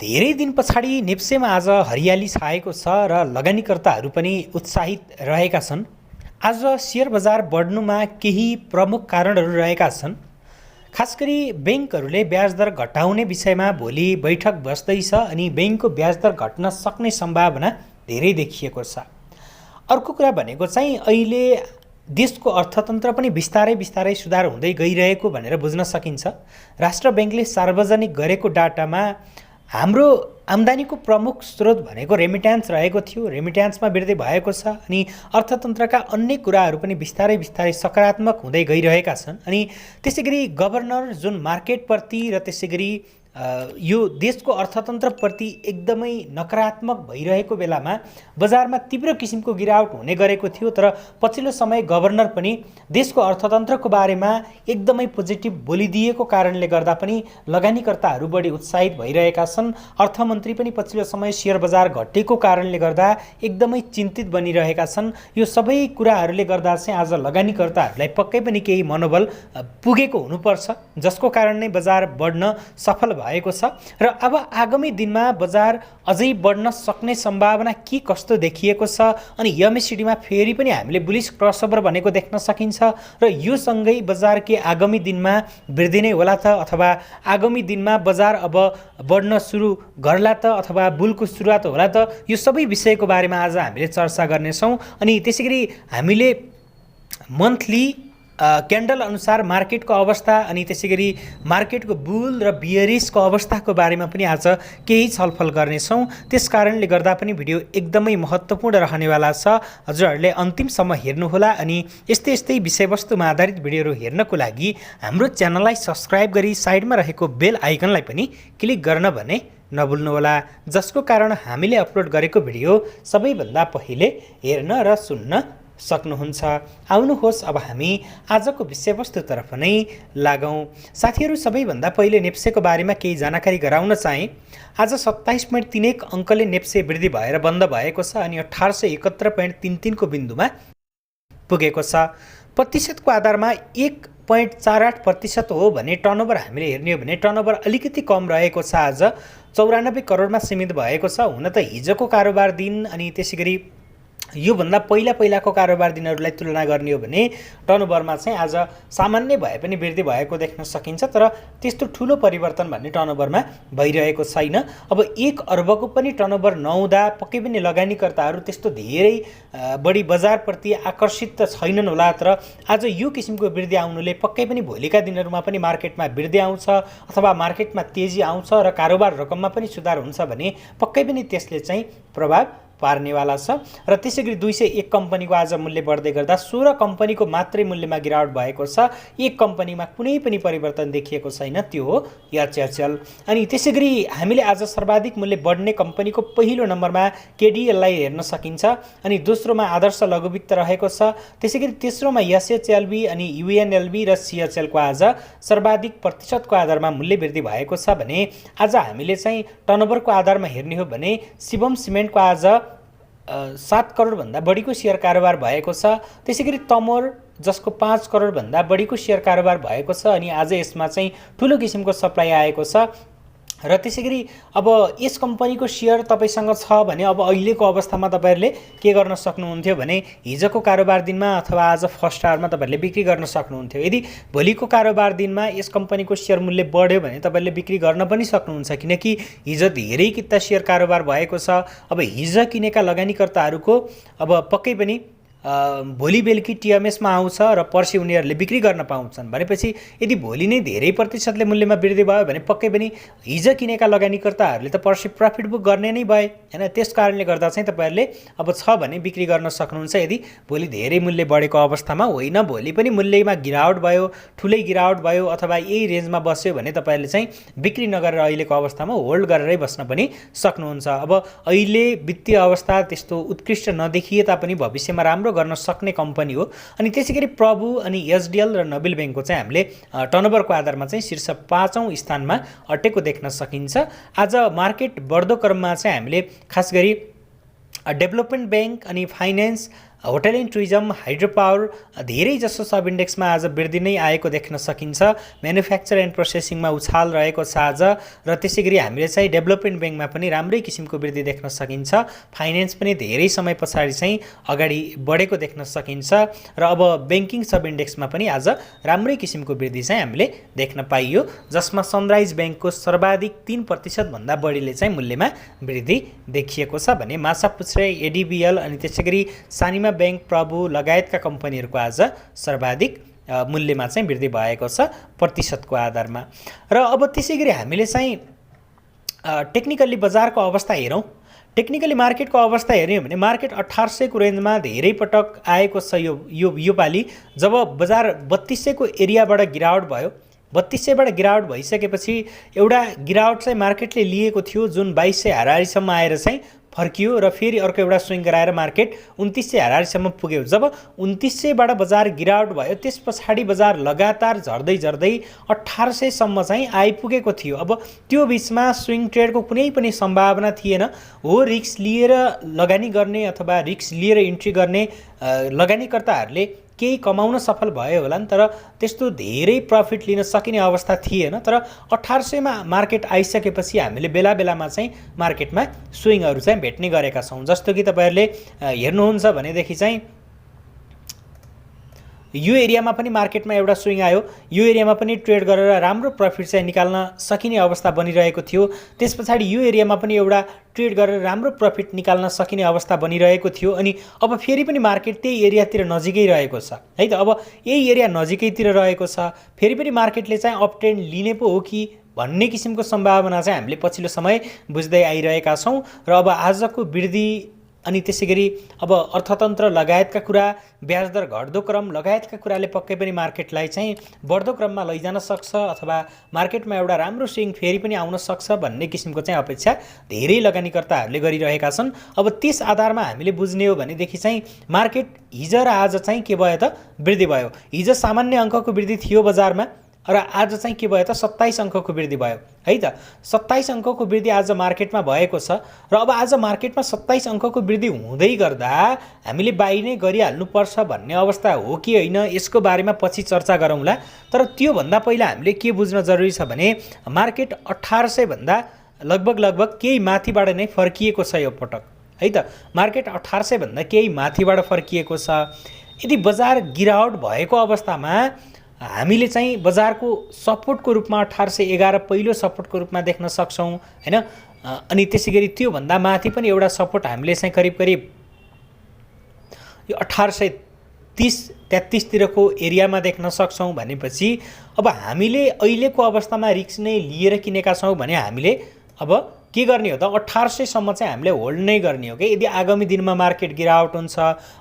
धेरै दिन पछाडि नेप्सेमा आज हरियाली छाएको छ र लगानीकर्ताहरू पनि उत्साहित रहेका छन्। आज सेयर बजार बढ्नुमा केही प्रमुख कारणहरू रहेका छन्। खास गरी ब्याङ्कहरूले ब्याज दर घटाउने विषयमा भोलि बैठक बस्दैछ अनि ब्याङ्कको ब्याज दर घट्न सक्ने सम्भावना धेरै देखिएको छ। अर्को कुरा भनेको चाहिँ अहिले देशको अर्थतन्त्र पनि बिस्तारै बिस्तारै सुधार हुँदै गइरहेको भनेर बुझ्न सकिन्छ। राष्ट्र ब्याङ्कले सार्वजनिक गरेको डाटामा हाम्रो आम्दानीको प्रमुख स्रोत भनेको रेमिट्यान्स रहेको थियो। रेमिट्यान्समा वृद्धि भएको छ अनि अर्थतन्त्रका अन्य कुराहरू पनि बिस्तारै बिस्तारै सकारात्मक हुँदै गइरहेका छन्। अनि त्यसैगरी गभर्नर जुन मार्केटप्रति र त्यसैगरी यो देशको अर्थतन्त्रप्रति एकदमै नकारात्मक भइरहेको बेलामा बजारमा तीव्र किसिमको गिरावट हुने गरेको थियो। तर पछिल्लो समय गभर्नर पनि देशको अर्थतन्त्रको बारेमा एकदमै पोजिटिभ बोलिदिएको कारणले गर्दा पनि लगानीकर्ताहरू बढी उत्साहित भइरहेका छन्। अर्थमन्त्री पनि पछिल्लो समय सेयर बजार घटेको कारणले गर्दा एकदमै चिन्तित बनिरहेका छन्। यो सबै कुराहरूले गर्दा चाहिँ आज लगानीकर्ताहरूलाई पक्कै पनि केही मनोबल पुगेको हुनुपर्छ, जसको कारण नै बजार बढ्न सफल भएको छ। र अब आगामी दिनमा बजार अझै बढ्न सक्ने सम्भावना के कस्तो देखिएको छ अनि एमएसिडीमा फेरि पनि हामीले बुलिश क्रसओभर भनेको देख्न सकिन्छ। र यो सँगै बजार के आगामी दिनमा वृद्धि नै होला त अथवा आगामी दिनमा बजार अब बढ्न सुरु गर्ला त अथवा बुलको सुरुवात होला त, यो सबै विषयको बारेमा आज हामीले चर्चा गर्नेछौँ। अनि त्यसैगरी हामीले मन्थली क्यान्डल अनुसार मार्केटको अवस्था अनि त्यसैगरी मार्केटको बुल र बियरिसको अवस्थाको बारेमा पनि आज केही छलफल गर्नेछौँ। त्यस कारणले गर्दा पनि भिडियो एकदमै महत्त्वपूर्ण रहनेवाला छ। हजुरहरूले अन्तिमसम्म हेर्नुहोला अनि यस्तै यस्तै विषयवस्तुमा आधारित भिडियोहरू हेर्नको लागि हाम्रो च्यानललाई सब्सक्राइब गरी साइडमा रहेको बेल आइकनलाई पनि क्लिक गर्न भने नभुल्नुहोला, जसको कारण हामीले अपलोड गरेको भिडियो सबैभन्दा पहिले हेर्न र सुन्न सक्नुहुन्छ। आउनुहोस् अब हामी आजको विषयवस्तुतर्फ नै लागौँ। साथीहरू, सबैभन्दा पहिले नेप्सेको बारेमा केही जानकारी गराउन चाहे। आज 27.31 अङ्कले नेप्से वृद्धि भएर बन्द भएको छ अनि 1871.33 को बिन्दुमा पुगेको छ। प्रतिशतको आधारमा 1.48% हो भने टर्नओभर हामीले हेर्ने हो भने टर्नओभर अलिकति कम रहेको छ। आज 94 करोडमा सीमित भएको छ। हुन त हिजोको कारोबार दिन अनि त्यसैगरी योभन्दा पहिलाको कारोबार दिनहरूलाई तुलना गर्ने हो भने टर्नओभरमा चाहिँ आज सामान्य भए पनि वृद्धि भएको देख्न सकिन्छ। तर त्यस्तो ठुलो परिवर्तन भन्ने टर्नओभरमा भइरहेको छैन। अब 1 अर्बको पनि टर्नओभर नहुँदा पक्कै पनि लगानीकर्ताहरू त्यस्तो धेरै बढी बजारप्रति आकर्षित त छैनन् होला। तर आज यो किसिमको वृद्धि आउनुले पक्कै पनि भोलिका दिनहरूमा पनि मार्केटमा वृद्धि आउँछ अथवा मार्केटमा तेजी आउँछ र कारोबार रकममा पनि सुधार हुन्छ भने पक्कै पनि त्यसले चाहिँ प्रभाव पार्नेवाला छ। र त्यसैगरी 201 कम्पनीको आज मूल्य बढ्दै गर्दा 16 कम्पनीको मात्रै मूल्यमा गिरावट भएको छ। एक कम्पनीमा कुनै पनि परिवर्तन देखिएको छैन, त्यो हो एचएचएल। अनि त्यसैगरी हामीले आज सर्वाधिक मूल्य बढ्ने कम्पनीको पहिलो नम्बरमा केडिएललाई हेर्न सकिन्छ अनि दोस्रोमा आदर्श लघुवित्त रहेको छ। त्यसैगरी तेस्रोमा एसएचएलबी अनि युएनएलबी र सिएचएलको आज सर्वाधिक प्रतिशतको आधारमा मूल्य वृद्धि भएको छ भने आज हामीले चाहिँ टर्नओभरको आधारमा हेर्ने हो भने शिवम सिमेन्टको आज 7 करोडभन्दा बढीको सेयर कारोबार भएको छ। त्यसैगरी तमोर जसको 5 करोडभन्दा बढीको सेयर कारोबार भएको छ अनि आज यसमा चाहिँ ठुलो किसिमको सप्लाई आएको छ। र त्यसैगरी अब यस कम्पनीको सेयर तपाईसँग छ भने अब अहिलेको अवस्थामा तपाईहरुले के गर्न सक्नुहुन्थ्यो भने हिजोको कारोबार दिनमा अथवा आज फर्स्ट आवरमा तपाईहरुले बिक्री गर्न सक्नुहुन्थ्यो। यदि भोलिको कारोबार दिनमा यस कम्पनीको सेयर मूल्य बढ्यो भने तपाईहरुले बिक्री गर्न पनि सक्नुहुन्छ, किनकि हिजो धेरै किता सेयर कारोबार भएको छ। अब हिजो किनेका लगानीकर्ताहरूको अब पक्कै पनि भोलि बेलुकी टिएमएसमा आउँछ र पर्सि उनीहरूले बिक्री गर्न पाउँछन् भनेपछि यदि भोलि नै धेरै प्रतिशतले मूल्यमा वृद्धि भयो भने पक्कै पनि हिजो किनेका लगानीकर्ताहरूले त पर्सि प्रफिट बुक गर्ने नै भए हैन। त्यस कारणले गर्दा चाहिँ तपाईहरुले अब छ भने बिक्री गर्न सक्नुहुन्छ यदि भोलि धेरै मूल्य बढेको अवस्थामा होइन। भोलि पनि मूल्यमा गिरावट भयो, ठुलै गिरावट भयो अथवा यही रेन्जमा बस्यो भने तपाईहरुले चाहिँ बिक्री नगरेर अहिलेको अवस्थामा होल्ड गरेरै बस्न पनि सक्नुहुन्छ। अब अहिले वित्तीय अवस्था त्यस्तो उत्कृष्ट नदेखिए तापनि भविष्यमा राम्रो गर्न सक्ने कम्पनी हो। अनि त्यसैगरी प्रभु अनि एचडिएल र नबिल बैंकको चाहिँ हामीले टर्नओभरको आधारमा चाहिँ शीर्ष 5औं स्थानमा अटेको देख्न सकिन्छ। आज मार्केट बढ्दो क्रममा चाहिँ हामीले खास गरी डेभलपमेन्ट बैंक अनि finance hotel and tourism, hydro power धेरै जसो सब इन्डेक्समा आज वृद्धि नै आएको देख्न सकिन्छ। म्यानुफ्याक्चर एन्ड प्रोसेसिङमा उछाल रहेको छ आज, र त्यसै गरी हामीले चाहिँ डेभलपमेन्ट ब्याङ्कमा पनि राम्रै किसिमको वृद्धि देख्न सकिन्छ। फाइनेन्स पनि धेरै समय पछाडि चाहिँ अगाडि बढेको देख्न सकिन्छ, र अब ब्याङ्किङ सब इन्डेक्समा पनि आज राम्रै किसिमको वृद्धि चाहिँ हामीले देख्न पाइयो, जसमा सनराइज ब्याङ्कको सर्वाधिक 3% भन्दा बढीले चाहिँ मूल्यमा वृद्धि देखिएको छ भने माछापुच्छ्रे, एडिबिएल अनि त्यसै गरी सानिमा ब्याङ्क, प्रभु लगायतका कम्पनीहरूको आज सर्वाधिक मूल्यमा चाहिँ वृद्धि भएको छ प्रतिशतको आधारमा। र अब त्यसै गरी हामीले चाहिँ टेक्निकल्ली बजारको अवस्था हेरौँ। टेक्निकली मार्केटको अवस्था हेर्ने हो भने मार्केट 1800 को रेन्जमा धेरै पटक आएको छ। यो पालि जब बजार 3200 को एरियाबाट गिरावट भयो, 3200बाट गिरावट भइसकेपछि एउटा गिरावट चाहिँ मार्केटले लिएको थियो जुन 2200 हाराहारीसम्म आएर चाहिँ फर्कियो, र फेरि अर्को एउटा स्विङ गराएर मार्केट 2900 हाराहारीसम्म पुग्यो। जब 2900बाट बजार गिरावट भयो त्यस पछाडि बजार लगातार झर्दै झर्दै 1800 सम्म चाहिँ आइपुगेको थियो। अब त्यो बिचमा स्विङ ट्रेडको कुनै पनि सम्भावना थिएन। हो, रिस्क लिएर लगानी गर्ने अथवा रिस्क लिएर इन्ट्री गर्ने लगानीकर्ताहरूले केही कमाउन सफल भयो होला नि, तर त्यस्तो धेरै प्रफिट लिन सकिने अवस्था थिएन। तर 1800 मा मार्केट आइसकेपछि हामीले बेला बेलामा चाहिँ मार्केटमा स्विङहरू चाहिँ भेट्ने गरेका छौँ। जस्तो कि तपाईँहरूले हेर्नुहुन्छ भनेदेखि चाहिँ यो एरियामा पनि मार्केटमा एउटा स्विङ आयो, यो एरियामा पनि ट्रेड गरेर राम्रो प्रफिट चाहिँ निकाल्न सकिने अवस्था बनिरहेको थियो। त्यस पछाडि यो एरियामा पनि एउटा ट्रेड गरेर राम्रो प्रफिट निकाल्न सकिने अवस्था बनिरहेको थियो। अनि अब फेरि पनि मार्केट त्यही एरियातिर नजिकै रहेको छ है त। अब यही एरिया नजिकैतिर रहेको छ, फेरि पनि मार्केटले चाहिँ अप ट्रेन्ड लिने पो हो कि भन्ने किसिमको सम्भावना चाहिँ हामीले पछिल्लो समय बुझ्दै आइरहेका छौँ। र अब आजको वृद्धि अनि त्यसै गरी अब अर्थतन्त्र लगायतका कुरा, ब्याजदर घट्दो क्रम लगायतका कुराले पक्कै पनि मार्केटलाई चाहिँ बढ्दो क्रममा लैजान सक्छ, अथवा मार्केटमा एउटा राम्रो स्विङ फेरि पनि आउन सक्छ भन्ने किसिमको चाहिँ अपेक्षा धेरै लगानीकर्ताहरूले गरिरहेका छन्। अब त्यस आधारमा हामीले बुझ्ने हो भनेदेखि चाहिँ मार्केट हिजो र आज चाहिँ के भयो त वृद्धि भयो। हिजो सामान्य अङ्कको वृद्धि थियो बजारमा, र आज चाहिँ के भयो त 27 अङ्कको वृद्धि भयो है त। 27 अङ्कको वृद्धि आज मार्केटमा भएको छ, र अब आज मार्केटमा 27 अङ्कको वृद्धि हुँदै गर्दा हामीले बाई नै गरिहाल्नुपर्छ भन्ने अवस्था हो कि होइन यसको बारेमा पछि चर्चा गरौँला। तर त्योभन्दा पहिला हामीले के बुझ्न जरुरी छ भने मार्केट 1800 भन्दा लगभग केही माथिबाट नै फर्किएको छ यो पटक है त। मार्केट 1800 भन्दा केही माथिबाट फर्किएको छ। यदि बजार गिरावट भएको अवस्थामा हामीले चाहिँ बजारको सपोर्टको रूपमा 1811 पहिलो सपोर्टको रूपमा देख्न सक्छौँ हैन। अनि त्यसै गरी त्योभन्दा माथि पनि एउटा सपोर्ट हामीले चाहिँ करिब यो 1830-33 तिरको एरियामा देख्न सक्छौँ भनेपछि अब हामीले अहिलेको अवस्थामा रिस्क नै लिएर किनेका छौँ भने हामीले अब के गर्ने हो त 1800 सम्म चाहिँ हामीले होल्ड नै गर्ने हो कि। यदि आगामी दिनमा मार्केट गिरावट हुन्छ,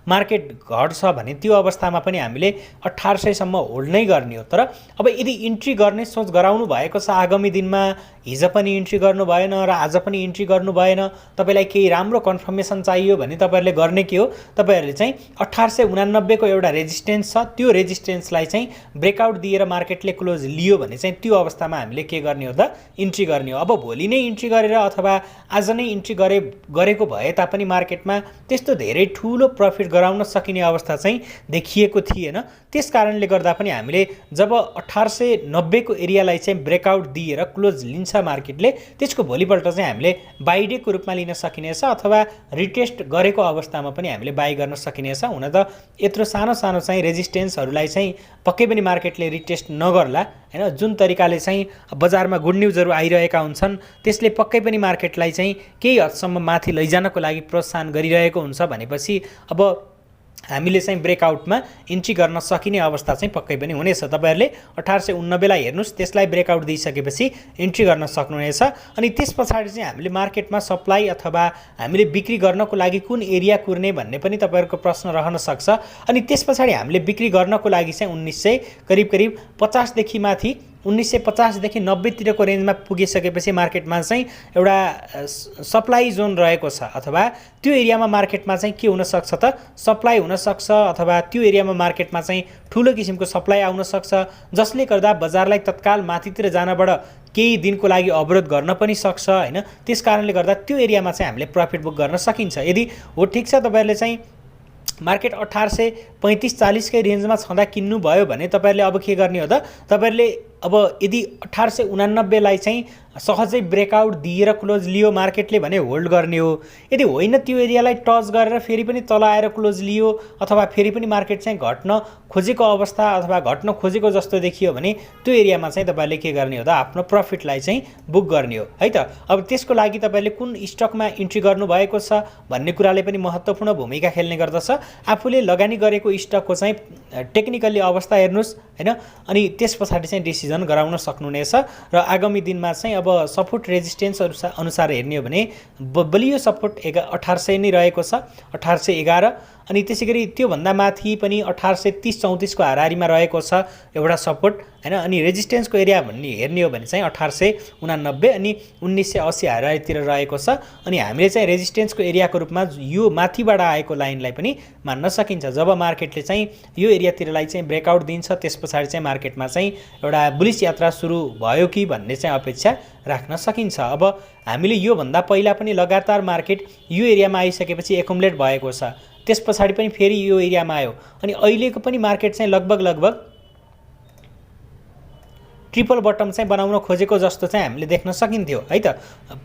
मार्केट घट्छ भने त्यो अवस्थामा पनि हामीले 1800 सम्म होल्ड नै गर्ने हो। तर अब यदि इन्ट्री गर्ने सोच गराउनु भएको छ आगामी दिनमा, हिजो पनि इन्ट्री गर्नु भएन र आज पनि इन्ट्री गर्नु भएन, तपाईँलाई केही राम्रो कन्फर्मेसन चाहियो भने तपाईँहरूले गर्ने के हो, तपाईँहरूले चाहिँ 1889 को एउटा रेजिस्टेन्स छ, त्यो रेजिस्टेन्सलाई चाहिँ ब्रेकआउट दिएर मार्केटले क्लोज लियो भने चाहिँ त्यो अवस्थामा हामीले के गर्ने हो त इन्ट्री गर्ने हो। अब भोलि नै इन्ट्री गरेर अथवा आज नै इन्ट्री गरेको भए तापनि मार्केटमा त्यस्तो धेरै ठुलो प्रफिट गराउन सकिने अवस्था चाहिँ देखिएको थिएन। त्यस कारणले गर्दा पनि हामीले जब 1890 को एरियालाई चाहिँ ब्रेकआउट दिएर क्लोज लिन्छ मार्केटले, त्यसको भोलिपल्ट चाहिँ हामीले बाइडेको रूपमा लिन सकिनेछ, अथवा रिटेस्ट गरेको अवस्थामा पनि हामीले बाई गर्न सकिनेछ। हुन त यत्रो सानो सानो चाहिँ रेजिस्टेन्सहरूलाई चाहिँ पक्कै पनि मार्केटले रिटेस्ट नगर्ला हैन। जुन तरिकाले चाहिँ बजारमा गुड न्युजहरू आइरहेका हुन्छन् त्यसले पक्कै पनि मार्केटलाई चाहिँ केही हदसम्म माथि लैजानको लागि प्रोत्साहन गरिरहेको हुन्छ भनेपछि अब हामीले चाहिँ ब्रेकआउटमा इन्ट्री गर्न सकिने अवस्था चाहिँ पक्कै पनि हुनेछ। तपाईँहरूले 1889 लाई हेर्नुहोस्, त्यसलाई ब्रेकआउट दिइसकेपछि इन्ट्री गर्न सक्नुहुनेछ। अनि त्यस पछाडि चाहिँ हामीले मार्केटमा सप्लाई अथवा हामीले बिक्री गर्नको लागि कुन एरिया कुर्ने भन्ने पनि तपाईँहरूको प्रश्न रहन सक्छ। अनि त्यस पछाडि हामीले बिक्री गर्नको लागि चाहिँ 1900 करिब 50 देखि माथि 1950 देखि 90 तिरको रेन्जमा पुगिसकेपछि मार्केटमा चाहिँ एउटा सप्लाई जोन रहेको छ, अथवा त्यो एरियामा मार्केटमा चाहिँ के हुन सक्छ त सप्लाई हुन सक्छ, अथवा त्यो एरियामा मार्केटमा चाहिँ ठुलो किसिमको सप्लाई आउन सक्छ, जसले गर्दा बजारलाई तत्काल माथितिर जानबाट केही दिनको लागि अवरोध गर्न पनि सक्छ हैन। त्यस कारणले गर्दा त्यो एरियामा चाहिँ हामीले प्रफिट बुक गर्न सकिन्छ। यदि हो ठिक छ, तपाईहरुले चाहिँ मार्केट 1835-40 कै रेन्जमा छँदा किन्नुभयो भने तपाईहरुले अब के गर्ने हो त तपाईहरुले अब यदि 1889 लाई चाहिँ सहजै ब्रेकआउट दिएर क्लोज लियो मार्केटले भने होल्ड गर्ने हो। यदि होइन त्यो एरियालाई टच गरेर फेरि पनि तल आएर क्लोज लियो अथवा फेरि पनि मार्केट चाहिँ घट्न खोजेको अवस्था अथवा घट्न खोजेको जस्तो देखियो भने त्यो एरियामा चाहिँ तपाईहरुले के गर्ने हो त आफ्नो प्रफिटलाई चाहिँ बुक गर्ने हो है त। अब त्यसको लागि तपाईहरुले कुन स्टकमा इन्ट्री गर्नु भएको छ भन्ने कुराले पनि महत्त्वपूर्ण भूमिका खेल्ने गर्दछ। आफूले लगानी गरेको स्टकको चाहिँ टेक्निकली अवस्था हेर्नुस् हैन, अनि त्यसपछि चाहिँ डिसिजन गराउन सक्नुहुनेछ। र आगामी दिनमा चाहिँ अब सपोर्ट रेजिस्टेन्स अनुसार हेर्ने हो भने बलियो सपोर्ट 1800 नै रहेको छ, 1811। अनि त्यसैगरी त्यो भन्दा माथि पनि 1830-34 को हाराहारीमा रहेको छ एउटा सपोर्ट हैन। अनि रेजिस्टेन्सको एरिया भन्ने हेर्ने हो भने चाहिँ 1889 अनि 1980 हाराहारीतिर रहेको छ। अनि हामीले चाहिँ रेजिस्टेन्सको एरियाको रूपमा यो माथिबाट आएको लाइनलाई पनि मान्न सकिन्छ। जब मार्केटले चाहिँ यो एरियातिरलाई चाहिँ ब्रेकआउट दिन्छ त्यसपछि चाहिँ मार्केटमा चाहिँ एउटा बुलिश यात्रा सुरु भयो कि भन्ने चाहिँ अपेक्षा राख्न सकिन्छ। अब हामीले यो भन्दा पहिला पनि लगातार मार्केट यो एरियामा आइसकेपछि एकुमुलेट भएको छ, त्यसपछि पनि फेरि यो एरियामा आयो। अनि अहिलेको पनि मार्केट चाहिँ लगभग ट्रिपल बटम चाहिँ बनाउन खोजेको जस्तो चाहिँ हामीले देख्न सकिन्थ्यो है त।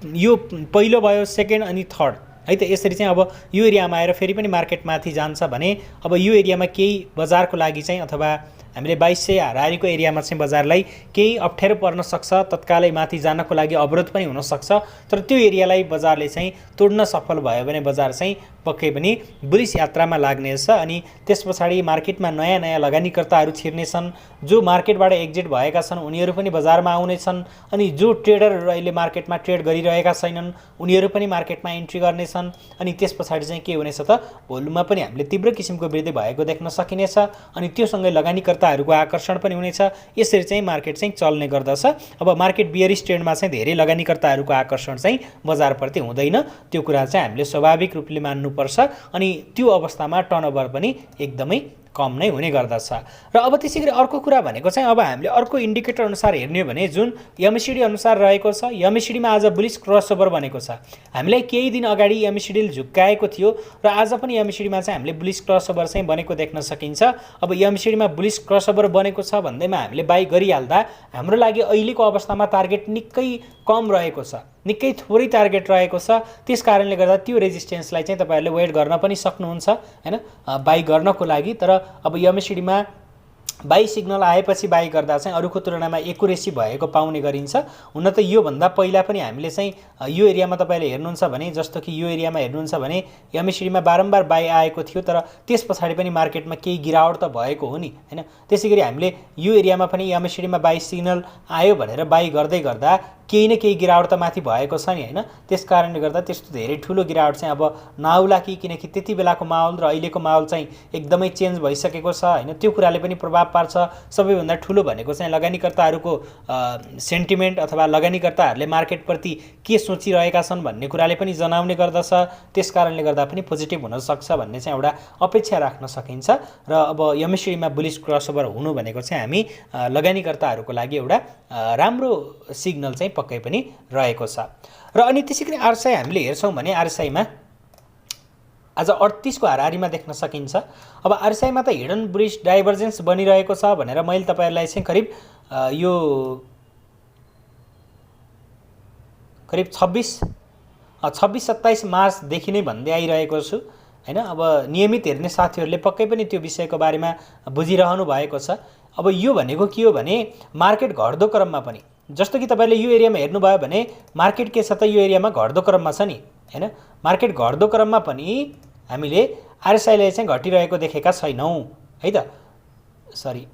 यो पहिलो भयो, सेकेन्ड अनि थर्ड है त। यसरी चाहिँ अब यो एरियामा आएर फेरि पनि मार्केट माथि जान्छ भने अब यो एरियामा केही बजारको लागि चाहिँ अथवा हामीले 2200 हाराहारीको एरियामा चाहिँ बजारलाई केही अप्ठ्यारो पर्न सक्छ, तत्कालै माथि जानको लागि अवरोध पनि हुन सक्छ। तर त्यो एरियालाई बजारले चाहिँ तोड्न सफल भयो भने बजार चाहिँ पक्कै पनि बुलिश यात्रामा लाग्नेछ। अनि त्यसपछि मार्केटमा नयाँ नयाँ लगानीकर्ताहरू छिर्नेछन्, जो मार्केटबाट एक्जिट भएका छन् उनीहरू पनि बजारमा आउनेछन्। अनि जो ट्रेडरहरू अहिले मार्केटमा ट्रेड गरिरहेका छैनन् उनीहरू पनि मार्केटमा इन्ट्री गर्नेछन्। अनि त्यसपछि चाहिँ के हुनेछ त भोल्युममा पनि हामीले तीव्र किसिमको वृद्धि भएको देख्न सकिनेछ। अनि त्योसँगै लगानीकर्ताहरूको आकर्षण पनि हुनेछ। यसरी चाहिँ मार्केट चाहिँ चल्ने गर्दछ। अब मार्केट बियरिश ट्रेन्डमा चाहिँ धेरै लगानीकर्ताहरूको आकर्षण चाहिँ बजारप्रति हुँदैन, त्यो कुरा चाहिँ हामीले स्वाभाविक रूपले मान्नुपर्छ। अनि त्यो अवस्थामा टर्नओभर पनि एकदमै कम नै हुने गर्दछ। र अब त्यसैगरी अर्को कुरा भनेको चाहिँ अब हामीले अर्को इन्डिकेटर अनुसार हेर्ने हो भने जुन एमएसिडी अनुसार रहेको छ, एमएसिडीमा आज बुलिश क्रसओभर बनेको छ। हामीलाई केही दिन अगाडि एमएसिडीले झुक्काएको थियो र आज पनि एमएसिडीमा चाहिँ हामीले बुलिश क्रसओभर चाहिँ बनेको देख्न सकिन्छ। अब एमएसिडीमा बुलिश क्रसओभर बनेको छ भन्दैमा हामीले बाई गरिहाल्दा हाम्रो लागि अहिलेको अवस्थामा टार्गेट निकै कम रहेको छ, निकै थोरै टार्गेट रहेको छ। त्यस कारणले गर्दा त्यो रेजिस्टेन्सलाई चाहिँ तपाईहरुले वेट गर्न पनि सक्नुहुन्छ हैन बाई गर्नको लागि। तर अब एमएसिडीमा बाई सिग्नल आएपछि बाई गर्दा चाहिँ अरूको तुलनामा एकुरेसी भएको पाउने गरिन्छ। हुन त यो भन्दा पहिला पनि हामीले चाहिँ यो एरियामा तपाईले हेर्नुहुन्छ भने जस्तो कि यो एरियामा हेर्नुहुन्छ भने एमएसिडीमा बारम्बार बाई आएको थियो, तर त्यसपछि पनि मार्केटमा केही गिरावट त भएको हो नि हैन। त्यसैगरी हामीले यो एरियामा पनि एमएसिडीमा बाई सिग्नल आयो भनेर बाई गर्दै गर्दा केही न केही गिरावट त माथि भएको छ नि हैन। त्यसकारणले गर्दा त्यस्तो धेरै ठुलो गिरावट चाहिँ अब नआउला कि, किनकि त्यति बेलाको माहौल र अहिलेको माहौल चाहिँ एकदमै चेन्ज भइसकेको छ हैन। त्यो कुराले पनि प्रभाव पार्छ। सबैभन्दा ठुलो भनेको चाहिँ लगानीकर्ताहरूको सेन्टिमेन्ट अथवा लगानीकर्ताहरूले मार्केटप्रति के सोचिरहेका छन् भन्ने कुराले पनि जनाउने गर्दछ। त्यसकारणले गर्दा पनि पोजिटिभ हुन सक्छ भन्ने चाहिँ एउटा अपेक्षा राख्न सकिन्छ। र अब एमएसिडीमा बुलिश क्रसओभर हुनु भनेको चाहिँ हामी लगानीकर्ताहरूको लागि एउटा राम्रो सिग्नल चाहिँ पक्कै पनि रहेको छ। र अनि त्यसैगरी आरएसआई हामीले हेर्छौं भने आरएसआईमा आज 38 को हाराहारीमा देख्न सकिन्छ। अब आरएसआईमा त हिडन बुलिश डाइभर्जेन्स बनिरहेको छ भनेर मैले तपाईहरुलाई चाहिँ करिब 26-27 मार्चदेखि नै भन्दै आइरहेको छु हैन। अब नियमित हेर्ने साथीहरूले पक्कै पनि त्यो विषयको बारेमा बुझिरहनु भएको छ। अब यो भनेको के हो भने मार्केट घट्दो क्रममा पनि, जस्तो कि तपाईले यो एरियामा हेर्नुभयो भने मार्केट के छ त यो एरियामा घट्दो क्रममा छ नि हैन। मार्केट घट्दो क्रममा पनि हामीले आरएसआईले चाहिँ घटिरहेको देखेका छैनौं है त। सरी,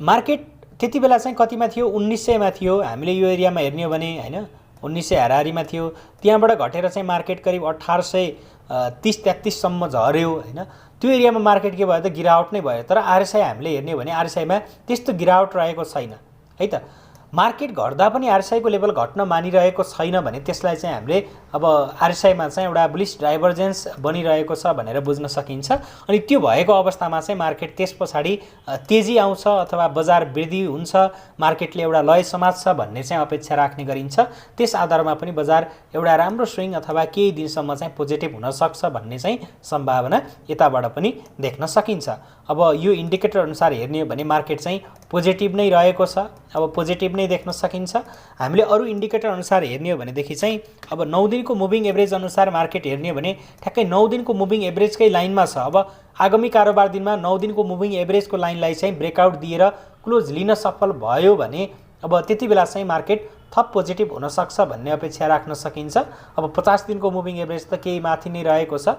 मार्केट त्यति बेला चाहिँ कतिमा थियो, 1900 मा थियो। हामीले यो एरियामा हेर्ने हो भने हैन 1900 हाराहारीमा थियो। त्यहाँबाट घटेर चाहिँ मार्केट करिब 1830-33 सम्म झर्यो हैन। त्यो एरियामा मार्केट के भयो त गिरावट नै भयो। तर आरएसआई हामीले हेर्ने हो भने आरएसआईमा त्यस्तो गिरावट रहेको छैन है त। मार्केट घट्दा पनि आरएसआईको लेभल घट्न मानिरहेको छैन भने त्यसलाई चाहिँ हामीले अब आरएसआईमा चाहिँ एउटा बुलिस डाइभर्जेन्स बनिरहेको छ भनेर बुझ्न सकिन्छ। अनि त्यो भएको अवस्थामा चाहिँ मार्केट त्यस पछाडि तेजी आउँछ अथवा बजार वृद्धि हुन्छ, मार्केटले एउटा लय समात्छ भन्ने चाहिँ अपेक्षा राख्ने गरिन्छ। त्यस आधारमा पनि बजार एउटा राम्रो स्विङ अथवा केही दिनसम्म चाहिँ पोजिटिभ हुन सक्छ भन्ने चाहिँ सम्भावना यताबाट पनि देख्न सकिन्छ। अब यो इन्डिकेटर अनुसार हेर्ने हो भने मार्केट चाहिँ पोजिटिभ नै रहेको छ, अब पोजिटिभ नै देख्न सकिन्छ। हामीले अरू इन्डिकेटर अनुसार हेर्ने हो भनेदेखि चाहिँ अब 9 दिनको मुभिङ एभरेज अनुसार मार्केट हेर्ने हो भने ठ्याक्कै 9 दिनको मुभिङ एभरेजकै लाइनमा छ। अब आगामी कारोबार दिनमा 9 दिनको मुभिङ एभरेजको लाइनलाई चाहिँ ब्रेकआउट दिएर क्लोज लिन सफल भयो भने अब त्यति बेला चाहिँ मार्केट थप पोजिटिभ हुन सक्छ भन्ने अपेक्षा राख्न सकिन्छ। अब 50 दिनको मुभिङ एभरेज त केही माथि नै रहेको छ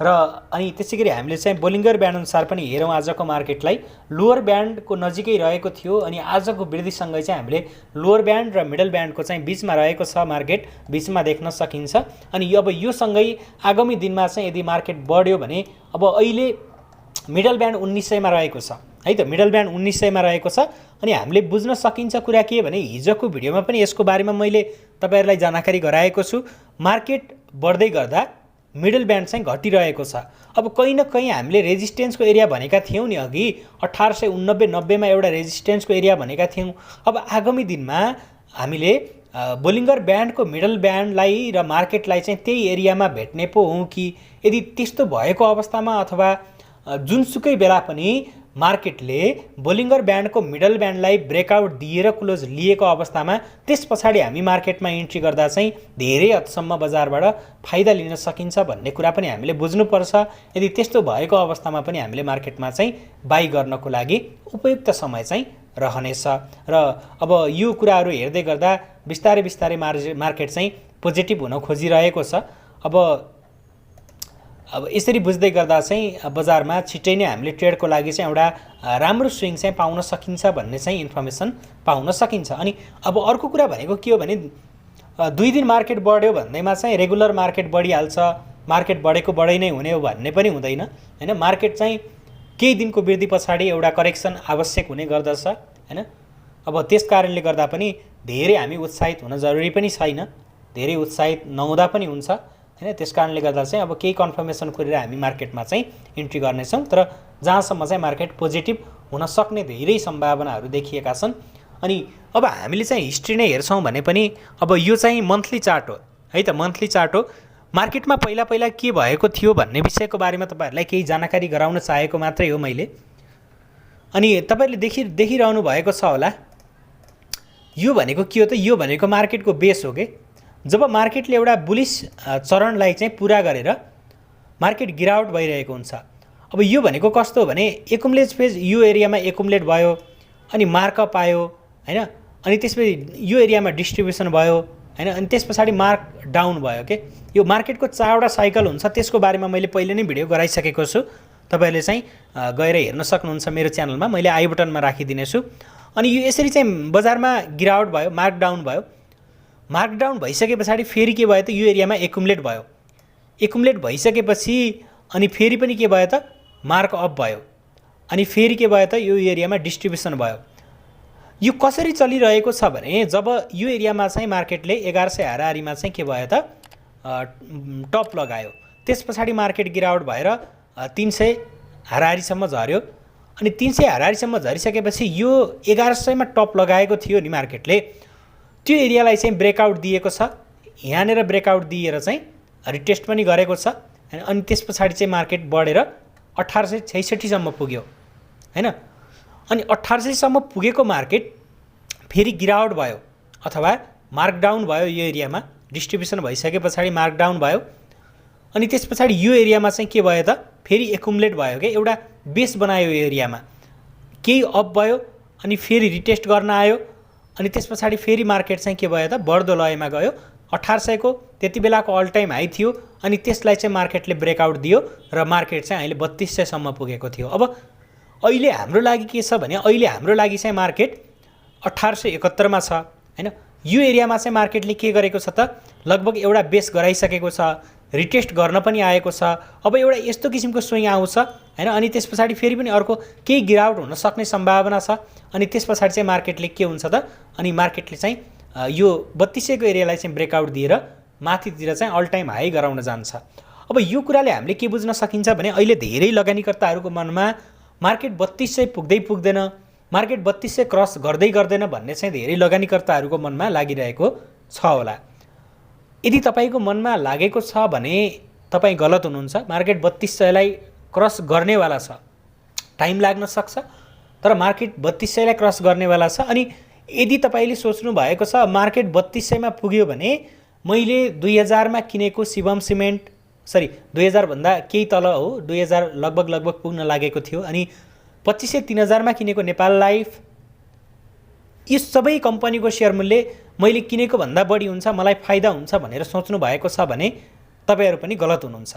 र अनि त्यसैगरी हामीले चाहिँ बोलिङ्गर ब्यान्ड अनुसार पनि हेरौँ आजको मार्केटलाई लोअर ब्यान्डको नजिकै रहेको थियो अनि आजको वृद्धिसँगै चाहिँ हामीले लोअर ब्यान्ड र मिडल ब्यान्डको चाहिँ बिचमा रहेको छ, मार्केट बिचमा देख्न सकिन्छ। अनि अब यो सँगै आगामी दिनमा चाहिँ यदि मार्केट बढ्यो भने अब अहिले मिडल ब्यान्ड 1900 मा रहेको छ है त, मिडल ब्यान्ड 1900 मा रहेको छ। अनि हामीले बुझ्न सकिन्छ कुरा के भने हिजोको भिडियोमा पनि यसको बारेमा मैले तपाईहरुलाई जानकारी गराएको छु। मार्केट बढ्दै गर्दा मिडल ब्यान्ड चाहिँ घटिरहेको छ। अब कहीँ न कहीँ हामीले रेजिस्टेन्सको एरिया भनेका थियौँ नि, अघि 1889-90 मा एउटा रेजिस्टेन्सको एरिया भनेका थियौँ। अब आगामी दिनमा हामीले बोलिङ्गर ब्यान्डको मिडल ब्यान्डलाई र मार्केटलाई चाहिँ त्यही एरियामा भेट्ने पो हौँ कि, यदि त्यस्तो भएको अवस्थामा अथवा जुनसुकै बेला पनि मार्केटले बोलिङ्गर ब्यान्डको मिडल ब्यान्डलाई ब्रेकआउट दिएर क्लोज लिएको अवस्थामा त्यस पछाडि हामी मार्केटमा इन्ट्री गर्दा चाहिँ धेरै हदसम्म बजारबाट फाइदा लिन सकिन्छ भन्ने कुरा पनि हामीले बुझ्नुपर्छ। यदि त्यस्तो भएको अवस्थामा पनि हामीले मार्केटमा चाहिँ बाई गर्नको लागि उपयुक्त समय चाहिँ रहनेछ। र अब यो कुराहरू हेर्दै गर्दा बिस्तारै बिस्तारै मार्केट चाहिँ पोजिटिभ हुन खोजिरहेको छ। अब यसरी बुझ्दै गर्दा चाहिँ बजारमा छिट्टै नै हामीले ट्रेडको लागि चाहिँ एउटा राम्रो स्विङ चाहिँ पाउन सकिन्छ भन्ने चाहिँ इन्फर्मेसन पाउन सकिन्छ। अनि अब अर्को कुरा भनेको के हो भने 2 दिन मार्केट बढ्यो भन्दैमा चाहिँ रेगुलर मार्केट बढिहाल्छ, मार्केट बढेको बढै नै हुने हो भन्ने पनि हुँदैन हैन। मार्केट चाहिँ केही दिनको वृद्धि पछाडि एउटा करेक्सन आवश्यक हुने गर्दछ हैन। अब त्यस कारणले गर्दा पनि धेरै हामी उत्साहित हुन जरुरी पनि छैन, धेरै उत्साहित नहुँदा पनि हुन्छ हैन। त्यस कारणले गर्दा चाहिँ अब केही कन्फर्मेसन खोलेर हामी मार्केटमा चाहिँ इन्ट्री गर्नेछौँ, तर जहाँसम्म चाहिँ मार्केट पोजिटिभ हुन सक्ने धेरै सम्भावनाहरू देखिएका छन्। अनि अब हामीले चाहिँ हिस्ट्री नै हेर्छौँ भने पनि अब यो चाहिँ मन्थली चार्ट हो है त, मन्थली चार्ट हो। मार्केटमा पहिला पहिला के भएको थियो भन्ने विषयको बारेमा तपाईहरुलाई केही जानकारी गराउन चाहेको मात्रै हो मैले। अनि तपाईहरुले देखिरहनु भएको छ होला, यो भनेको के हो त, यो भनेको मार्केटको बेस हो के। जब मार्केटले एउटा बुलिस चरणलाई चाहिँ पुरा गरेर मार्केट गिरावट भइरहेको हुन्छ, अब यो भनेको कस्तो हो भने एकुमुलेट फेज यो एरियामा एकुमुलेट भयो अनि मार्कअप आयो हैन, अनि त्यसपछि यो एरियामा डिस्ट्रिब्युसन भयो हैन, अनि त्यस पछाडि मार्क डाउन भयो के। यो मार्केटको 4वटा साइकल हुन्छ, त्यसको बारेमा मैले पहिले नै भिडियो गराइसकेको छु, तपाईहरुले चाहिँ गएर हेर्न सक्नुहुन्छ मेरो च्यानलमा, मैले आई बटनमा राखिदिनेछु। अनि यो यसरी चाहिँ बजारमा गिरावट भयो, मार्क डाउन भयो, मार्क डाउन भइसके पछाडि फेरि के भयो त यो एरियामा एकुमुलेट भयो, एकुमुलेट भइसकेपछि अनि फेरि पनि के भयो त मार्क अप भयो, अनि फेरि के भयो त यो एरियामा डिस्ट्रिब्युसन भयो। यो कसरी चलिरहेको छ भने जब यो एरियामा चाहिँ मार्केटले 1100 हाराहारीमा चाहिँ के भयो त टप लगायो, त्यस पछाडि मार्केट गिरावट भएर 300 हाराहारीसम्म झर्यो, अनि 300 हाराहारीसम्म झरिसकेपछि यो 1100 मा टप लगाएको थियो नि मार्केटले, त्यो एरियालाई चाहिँ ब्रेकआउट दिएको छ, यहाँनिर ब्रेकआउट दिएर चाहिँ रिटेस्ट पनि गरेको छ अनि त्यस पछाडि चाहिँ मार्केट बढेर 1866 सम्म पुग्यो हैन। अनि 1800 सम्म पुगेको मार्केट फेरि गिरावट भयो अथवा मार्क डाउन भयो, यो एरियामा डिस्ट्रिब्युसन भइसके पछाडि मार्क डाउन भयो, अनि त्यस पछाडि यो एरियामा चाहिँ के भयो त फेरि एकुमुलेट भयो के, एउटा बेस बनायो यो एरियामा, केही अप भयो अनि फेरि रिटेस्ट गर्न आयो, अनि त्यस पछाडि फेरि मार्केट चाहिँ के भयो त बढ्दो लयमा गयो। 1800 को त्यति बेलाको अल टाइम हाई थियो, अनि त्यसलाई चाहिँ मार्केटले ब्रेकआउट दियो र मार्केट चाहिँ अहिले 3200 सम्म पुगेको थियो। अब अहिले हाम्रो लागि के छ भने अहिले हाम्रो लागि चाहिँ मार्केट 1871 मा छ हैन। यो एरियामा चाहिँ मार्केटले के गरेको छ त लगभग एउटा बेस गराइसकेको छ, रिटेस्ट गर्न पनि आएको छ। अब एउटा यस्तो किसिमको स्विङ आउँछ हैन, अनि त्यस पछाडि फेरि पनि अर्को केही गिरावट हुन सक्ने सम्भावना छ। अनि त्यस पछाडि चाहिँ मार्केटले के हुन्छ त, अनि मार्केटले चाहिँ यो 3200 को एरियालाई चाहिँ ब्रेकआउट दिएर माथितिर चाहिँ अल टाइम हाई गराउन जान्छ। अब यो कुराले हामीले के बुझ्न सकिन्छ भने अहिले धेरै लगानीकर्ताहरूको मनमा मार्केट 3200 पुग्दै पुग्दैन, मार्केट 3200 क्रस गर्दै गर्दैन भन्ने चाहिँ धेरै लगानीकर्ताहरूको मनमा लागिरहेको छ होला। यदि तपाईको मनमा लागेको छ भने तपाई गलत हुनुहुन्छ। मार्केट 3200 लाई क्रस गर्नेवाला छ, टाइम लाग्न सक्छ, तर मार्केट 3200 लाई क्रस गर्नेवाला छ। अनि यदि तपाईले सोच्नु भएको छ मार्केट 3200 मा पुग्यो भने मैले 2000 मा किनेको शिवम सिमेन्ट, सरी 2000 भन्दा केही तल हो, 2000 लगभग पुग्न लागेको थियो, अनि 2500 3000 मा किनेको नेपाल लाइफ, यी सबै कम्पनीको शेयर मूल्य मैले किनेको भन्दा बढी हुन्छ, मलाई फाइदा हुन्छ भनेर सोच्नु भएको छ भने तपाईहरु पनि गलत हुनुहुन्छ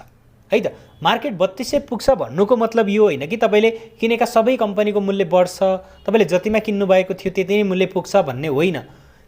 है त। मार्केट 3200 पुग्छ भन्नुको मतलब यो होइन कि तपाईले किनेका सबै कम्पनीको मूल्य बढ्छ, तपाईले जतिमा किन्नु भएको थियो त्यति नै मूल्य पुग्छ भन्ने होइन।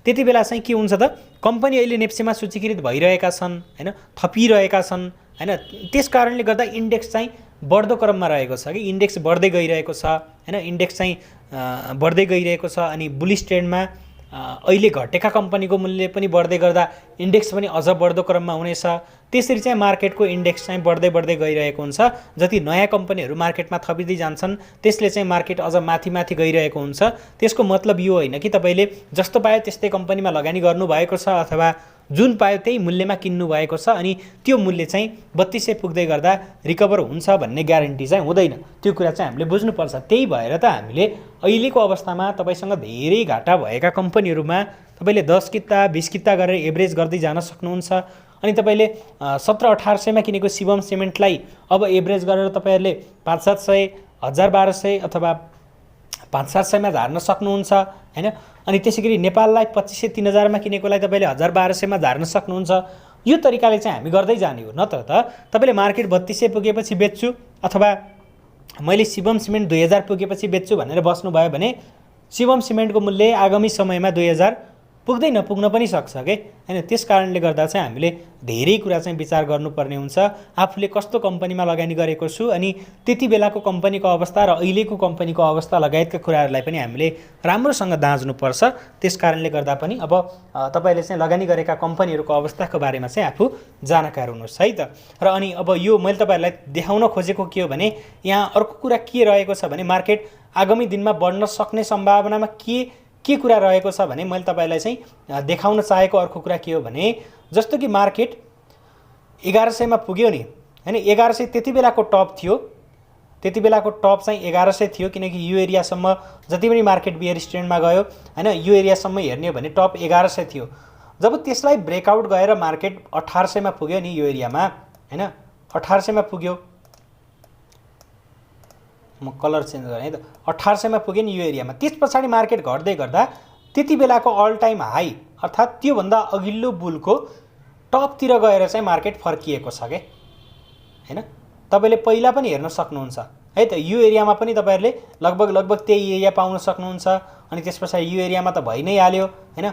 त्यति बेला चाहिँ के हुन्छ त, कम्पनी अहिले नेप्सेमा सूचीकृत भइरहेका छन् हैन, थपिरहेका छन् हैन, त्यस कारणले गर्दा इन्डेक्स चाहिँ बढ्दो क्रममा रहेको छ कि इन्डेक्स बढ्दै गइरहेको छ हैन, इन्डेक्स चाहिँ बढ्दै गइरहेको छ। अनि बुलिश ट्रेन्डमा अहिले घटेका कम्पनीको मूल्य पनि बढ्दै गर्दा इन्डेक्स पनि अझ बढ्दो क्रममा हुनेछ। त्यसरी चाहिँ मार्केटको इन्डेक्स चाहिँ बढ्दै गइरहेको हुन्छ। जति नयाँ कम्पनीहरू मार्केटमा थपिँदै जान्छन् त्यसले चाहिँ मार्केट अझ माथि गइरहेको हुन्छ। त्यसको मतलब यो होइन कि तपाईले जस्तो पायो त्यस्तै कम्पनीमा लगानी गर्नुभएको छ अथवा जुन पायो त्यही मूल्यमा किन्नु भएको छ अनि त्यो मूल्य चाहिँ 3200 पुग्दै गर्दा रिकभर हुन्छ भन्ने ग्यारेन्टी चाहिँ हुँदैन। त्यो कुरा चाहिँ हामीले बुझ्नुपर्छ। त्यही भएर त हामीले अहिलेको अवस्थामा तपाईसँग धेरै घाटा भएका कम्पनीहरूमा तपाईले 10 किता 20 किता गरेर एभरेज गर्दै जान सक्नुहुन्छ। अनि तपाईले 1700-1800 मा किनेको शिवम सिमेन्टलाई अब एभरेज गरेर तपाईहरुले 500-700 1200 अथवा 500-700 मा झार्न सक्नुहुन्छ हैन। अनि त्यसैगरी नेपाललाई 2500-3000 मा किनेकोलाई तपाईले 1200 मा झार्न सक्नुहुन्छ। यो तरिकाले चाहिँ हामी गर्दै जाने हो। नत्र त तपाईले मार्केट 3200 पुगेपछि बेच्छु अथवा मैले शिवम सिमेन्ट 2000 पुगेपछि बेच्छु भनेर बस्नु भयो भने शिवम सिमेन्टको मूल्य आगामी समयमा 2000 पुग्दै नपुग्न पनि सक्छ के हैन। त्यस कारणले गर्दा चाहिँ हामीले धेरै कुरा चाहिँ विचार गर्नुपर्ने हुन्छ। आफूले कस्तो कम्पनीमा लगानी गरेको छु अनि त्यति बेलाको कम्पनीको अवस्था र अहिलेको कम्पनीको अवस्था लगायतका कुराहरूलाई पनि हामीले राम्रोसँग दाँच्नुपर्छ। त्यस कारणले गर्दा पनि अब तपाईले चाहिँ लगानी गरेका कम्पनीहरूको अवस्थाको बारेमा चाहिँ आफू जानकार हुनुहोस् है त। र अनि अब यो मैले तपाईहरुलाई देखाउन खोजेको के हो भने यहाँ अर्को कुरा के रहेको छ भने मार्केट आगामी दिनमा बढ्न सक्ने सम्भावनामा के कुरा रहेको छ भने मैले तपाईलाई चाहिँ देखाउन चाहेको अर्को कुरा के हो भने जस्तो कि मार्केट 1100 मा पुग्यो नि हैन। 1100 त्यति बेलाको टप थियो, त्यति बेलाको टप चाहिँ 1100 थियो किनकि यो एरियासम्म जति पनि मार्केट बियरिश ट्रेन्डमा गयो हैन, यो एरियासम्म हेर्ने हो भने टप 1100 थियो। जब त्यसलाई ब्रेकआउट गएर मार्केट 1800 मा पुग्यो नि यो एरियामा हैन, 1800 मा पुग्यो, म कलर चेन्ज गरेँ है त, 1800 मा पुग्यो नि यो एरियामा। त्यसपछि मार्केट घट्दै गर्दा त्यति बेलाको अल टाइम हाई अर्थात् त्यो भन्दा अघिल्लो बुलको टपतिर गएर चाहिँ मार्केट फर्किएको छ के हैन। तपाईले पहिला पनि हेर्न सक्नुहुन्छ है त। यो एरियामा पनि तपाईहरुले लगभग त्यही एरिया पाउन सक्नुहुन्छ। अनि त्यसपछि यो एरियामा त भइ नै हाल्यो हैन।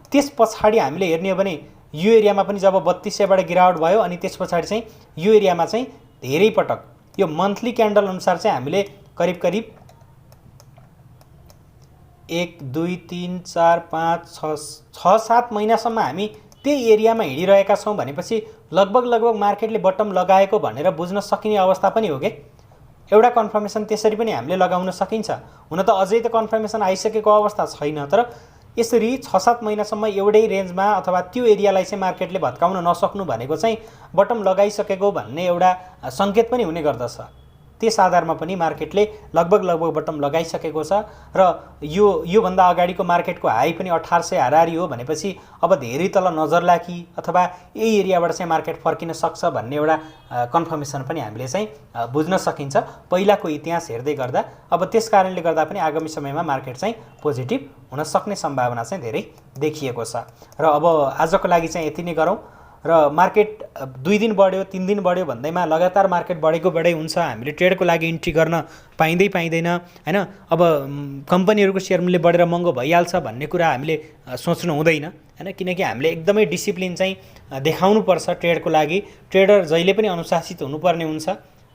त्यसपछि हामीले हेर्ने हो भने यो एरियामा पनि जब 3200 बाट गिरावट भयो अनि त्यसपछि चाहिँ यो एरियामा चाहिँ धेरै पटक यो मन्थली क्यान्डल अनुसार चाहिँ हामीले करिब 1 2 3 4 5 6 7 महिनासम्म हामी त्यही एरियामा हिँडिरहेका छौं भनेपछि लगभग मार्केटले बटम लगाएको भनेर बुझ्न सकिने अवस्था पनि हो के। एउटा कन्फर्मेसन त्यसरी पनि हामीले लगाउन सकिन्छ। हुन त अझै त कन्फर्मेसन आइसकेको अवस्था छैन, तर यसरी 6-7 महिनासम्म एउटै रेन्जमा अथवा त्यो एरियालाई चाहिँ मार्केटले भत्काउन नसक्नु भनेको चाहिँ बटम लगाइसकेको भन्ने एउटा संकेत पनि हुने गर्दछ। त्यस आधारमा पनि मार्केटले लगभग बटम लगाइसकेको छ र यो भन्दा अगाडिको मार्केटको हाई पनि 1800 हाराहारी हो भनेपछि अब धेरै तल नजर लागी अथवा यही एरियाबाट चाहिँ मार्केट फर्किन सक्छ भन्ने एउटा कन्फर्मेसन पनि हामीले चाहिँ बुझ्न सकिन्छ पहिलाको इतिहास हेर्दै गर्दा। अब त्यस कारणले गर्दा पनि आगामी समयमा मार्केट चाहिँ पोजिटिभ हुन सक्ने सम्भावना चाहिँ धेरै देखिएको छ। र अब आजको लागि चाहिँ यति नै गरौँ र र मार्केट 2 दिन बढ्यो 3 दिन बढ्यो भन्दैमा लगातार मार्केट बढेको बढै हुन्छ, हामीले ट्रेडको लागि इन्ट्री गर्न पाइँदैन हैन। अब कम्पनीहरूको सेयर मूल्य बढेर महँगो भइहाल्छ भन्ने कुरा हामीले सोच्नु हुँदैन हैन, किनकि हामीले एकदमै डिसिप्लिन चाहिँ देखाउनुपर्छ ट्रेडको लागि। ट्रेडर जहिले पनि अनुशासित हुनुपर्ने हुन्छ।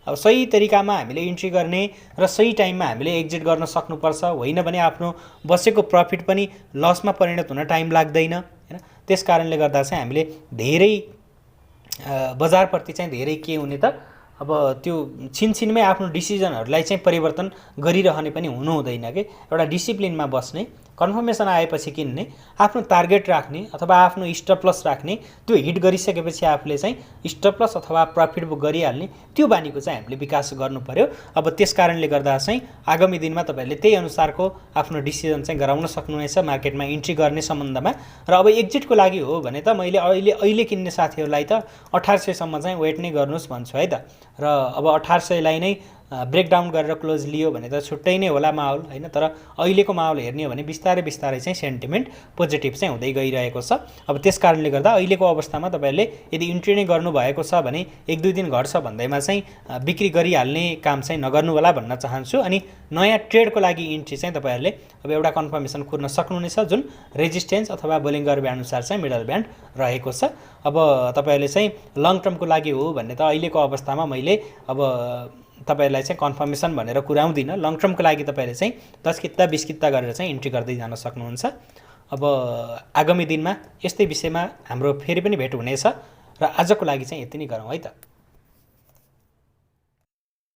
अब सही तरिकामा हामीले इन्ट्री गर्ने र सही टाइममा हामीले एक्जिट गर्न सक्नुपर्छ, होइन भने आफ्नो बसेको प्रफिट पनि लसमा परिणत हुन टाइम लाग्दैन हैन। त्यस कारणले गर्दा चाहिँ हामीले धेरै बजारप्रति चाहिँ धेरै के हुने त अब त्यो छिनछिनमै आफ्नो डिसिजनहरूलाई चाहिँ परिवर्तन गरिरहने पनि हुनु हुँदैन के। एउटा डिसिप्लिनमा बस्ने, कन्फर्मेसन आएपछि किन्ने, आफ्नो टार्गेट राख्ने अथवा आफ्नो स्टप लस राख्ने, त्यो हिट गरिसकेपछि आफूले चाहिँ स्टप लस अथवा प्रफिट बुक गरिहाल्ने, त्यो बानीको चाहिँ हामीले विकास गर्नु पर्यो। अब त्यस कारणले गर्दा चाहिँ आगामी दिनमा तपाईहरुले त्यही अनुसारको आफ्नो डिसिजन चाहिँ गराउन सक्नुहुनेछ मार्केटमा इन्ट्री गर्ने सम्बन्धमा। र अब एक्जिटको लागि हो भने त मैले अहिले किन्ने साथीहरूलाई त 1800 सम्म चाहिँ वेट नै गर्नुस् भन्छु है त। र अब 1800 लाई नै ब्रेकडाउन गरेर क्लोज लियो भने त छुट्टै नै होला माहौल हैन। तर अहिलेको माहौल हेर्ने हो भने बिस्तारै बिस्तारै चाहिँ सेन्टिमेन्ट पोजिटिभ चाहिँ हुँदै गइरहेको छ। अब त्यस कारणले गर्दा अहिलेको अवस्थामा तपाईहरुले यदि इन्ट्री नै गर्नुभएको छ भने 1-2 दिन घट्छ भन्दैमा चाहिँ बिक्री गरिहाल्ने काम चाहिँ नगर्नु होला भन्न चाहन्छु। अनि नयाँ ट्रेडको लागि इन्ट्री चाहिँ तपाईहरुले अब एउटा कन्फर्मेसन कुर्न सक्नुहुनेछ, जुन रेजिस्टेन्स अथवा बोलिङ्गर ब्यान्ड अनुसार चाहिँ मिडल ब्यान्ड रहेको छ। अब तपाईहरुले चाहिँ लङ टर्मको लागि हो भन्ने त अहिलेको अवस्थामा मैले अब तपाईहरुलाई चाहिँ कन्फर्मेसन भनेर कुराउँदिन। लङ टर्मको लागि तपाईहरुले चाहिँ 10 किता 20 किता गरेर चाहिँ इन्ट्री गर्दै जान सक्नुहुन्छ। अब आगामी दिनमा यस्तै विषयमा हाम्रो फेरि पनि भेट हुनेछ र आजको लागि चाहिँ यति नै गरौँ है त।